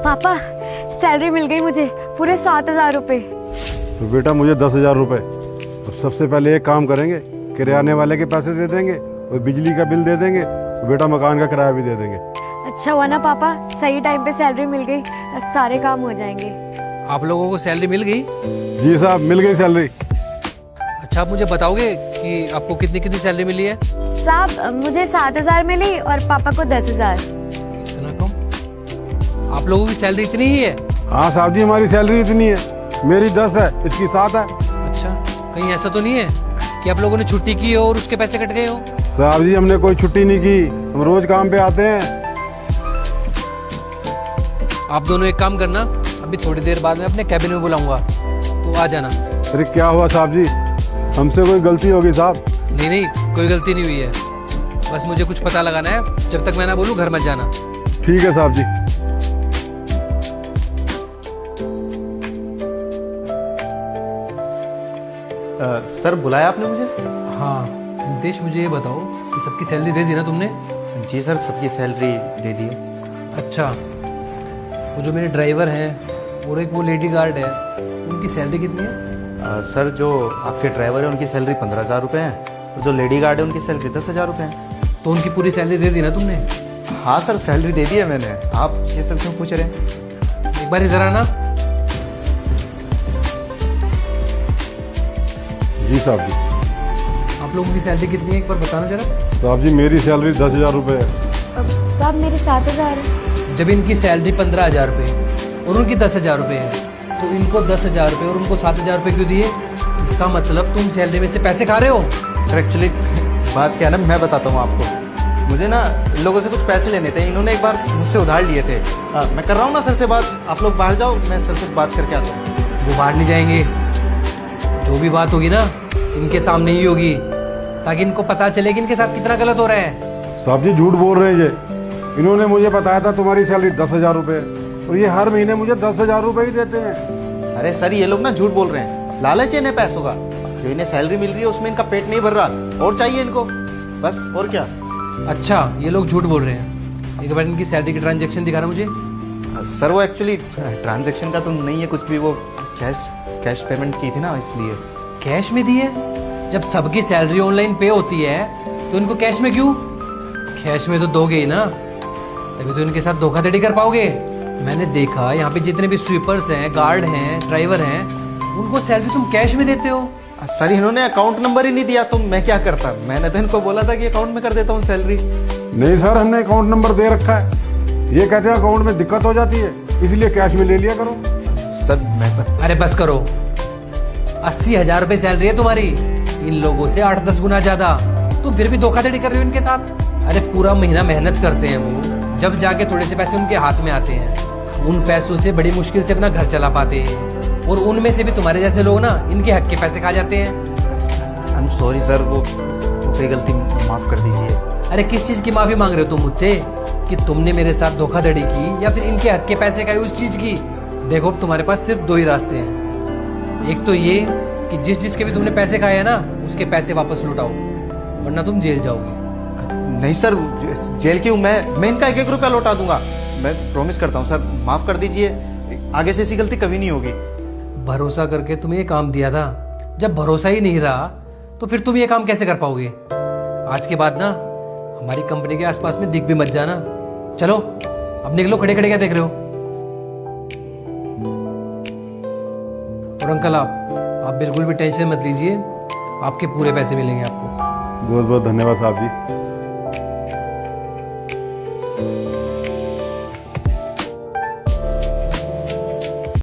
पापा सैलरी मिल गई मुझे, पूरे 7,000 रुपए। तो बेटा मुझे 10,000 रुपए। अब सबसे पहले एक काम करेंगे, किराने वाले के पैसे दे देंगे और बिजली का बिल दे देंगे, तो बेटा मकान का किराया भी दे देंगे। अच्छा हुआ ना पापा, सही टाइम पे सैलरी मिल गई, अब सारे काम हो जाएंगे। आप लोगों को सैलरी मिल गई? जी साहब, मिल गई सैलरी। अच्छा, आप मुझे बताओगे कि आपको कितनी कितनी सैलरी मिली है? साहब मुझे 7,000 मिली और पापा को 10,000। इतना कम? आप लोगों की सैलरी इतनी ही है? हाँ साहब जी, हमारी सैलरी इतनी है, मेरी 10 है, इसकी 7 है। अच्छा, कहीं ऐसा तो नहीं है कि आप लोगों ने छुट्टी की हो और उसके पैसे कट गए हो? साहब जी हमने कोई छुट्टी नहीं की, हम रोज काम पे आते हैं। आप दोनों एक काम करना, अभी थोड़ी देर बाद मैं अपने कैबिन में बुलाऊंगा, तो आ जाना। अरे क्या हुआ साहब जी, हमसे कोई गलती होगी साहब? नहीं नहीं, कोई गलती नहीं हुई है, बस मुझे कुछ पता लगाना है। जब तक मैं ना बोलूँ घर मत जाना। ठीक है साहब जी। सर बुलाया आपने मुझे? हाँ देश, मुझे ये बताओ कि सबकी सैलरी दे दी ना तुमने? जी सर, सबकी सैलरी दे दी है। अच्छा, वो जो मेरे ड्राइवर हैं और एक वो लेडी गार्ड है, उनकी सैलरी कितनी है? सर जो आपके ड्राइवर है उनकी सैलरी 15,000 रुपये है और जो लेडी गार्ड है उनकी सैलरी 10,000 रुपये है। तो उनकी पूरी सैलरी दे दी ना तुमने? हाँ सर, सैलरी दे दी है मैंने। आप ये सब क्यों पूछ रहे हैं? एक बार इधर आना। जी साहब जी। आप लोगों की सैलरी कितनी है एक बार बताना जरा। साहब जी मेरी सैलरी 10,000 रुपये है। साहब मेरे 7,000 है। जब इनकी सैलरी 15,000 रुपये और उनकी 10,000 रुपये है, तो इनको 10,000 रुपये और उनको 7,000 रुपये क्यों दिए? इसका मतलब तुम सैलरी में से पैसे खा रहे हो। सर एक्चुअली बात क्या है ना, मैं बताता हूँ आपको। मुझे ना इन लोगों से कुछ पैसे लेने थे, इन्होंने एक बार मुझसे उधार लिए थे। मैं कर रहा हूँ ना सर से बात, आप लोग बाहर जाओ, मैं सर से बात करके आता हूँ। वो बाहर नहीं जाएंगे, जो भी बात होगी ना इनके सामने ही होगी, ताकि इनको पता चले कि इनके साथ कितना गलत हो रहा है। साहब जी झूठ बोल रहे हैं ये, इन्होंने मुझे बताया था तुम्हारी सैलरी 10,000 रुपये है और ये हर महीने मुझे 10,000 रुपये ही देते हैं। अरे सर ये लोग ना झूठ बोल रहे हैं, लालच है इन्हें पैसों का। जो इन्हें सैलरी मिल रही है उसमें इनका पेट नहीं भर रहा, और चाहिए इनको बस, और क्या। अच्छा, ये लोग झूठ बोल रहे हैं। एक बार इनकी सैलरी की ट्रांजैक्शन दिखाना मुझे। सर वो एक्चुअली ट्रांजैक्शन का तो नहीं है कुछ भी, वो कैश पेमेंट की थी ना इसलिए। कैश में दी है? जब सबकी सैलरी ऑनलाइन पे होती है तो इनको कैश में क्यों? कैश में तो दोगे ही ना, तभी तो इनके साथ धोखाधड़ी कर पाओगे। मैंने देखा यहाँ पे जितने भी स्वीपर्स हैं, गार्ड हैं, ड्राइवर हैं, उनको सैलरी तुम कैश में देते हो। सर इन्होंने अकाउंट नंबर ही नहीं दिया, तो मैं क्या करता। मैंने तो इनको बोला था कि अकाउंट में कर देता हूँ सैलरी। नहीं सर, हमने अकाउंट नंबर दे रखा है, ये कहते हैं अकाउंट में दिक्कत हो जाती है इसलिए कैश में ले लिया करो। सर मैं अरे बस करो, 80,000 रुपये सैलरी है तुम्हारी, इन लोगों से 8-10 गुना ज्यादा। तुम फिर भी धोखाधड़ी कर रहे हो इनके साथ। अरे पूरा महीना मेहनत करते हैं वो, जब जाके थोड़े से पैसे उनके हाथ में आते हैं, उन पैसों से बड़ी मुश्किल से अपना घर चला पाते हैं, और उनमें से भी तुम्हारे जैसे लोग ना इनके हक के पैसे खा जाते हैं। आई एम सॉरी सर, वो कोई गलती माफ कर दीजिए। अरे किस चीज की माफी मांग रहे हो तुम मुझसे? कि तुमने मेरे साथ धोखाधड़ी की या फिर इनके हक के पैसे खाए उस चीज की? देखो तुम्हारे पास सिर्फ 2 ही रास्ते हैं। एक तो ये कि जिसके भी तुमने पैसे खाए हैं ना, उसके पैसे वापस लौटाओ, वरना तुम जेल जाओगे। नहीं सर, जेल क्यों? मैं इनका 1-1 रुपया लौटा दूंगा, मैं प्रॉमिस करता हूँ सर। माफ कर दीजिए, आगे से ऐसी गलती कभी नहीं होगी। भरोसा करके तुम्हें ये काम दिया था, जब भरोसा ही नहीं रहा तो फिर तुम ये काम कैसे कर पाओगे? आज के बाद ना हमारी कंपनी के आसपास में दिख भी मत जाना। चलो अब निकलो, खड़े खड़े क्या देख रहे हो? और अंकल आप बिल्कुल भी टेंशन मत लीजिए, आपके पूरे पैसे मिलेंगे आपको। बहुत बहुत धन्यवाद साहब जी।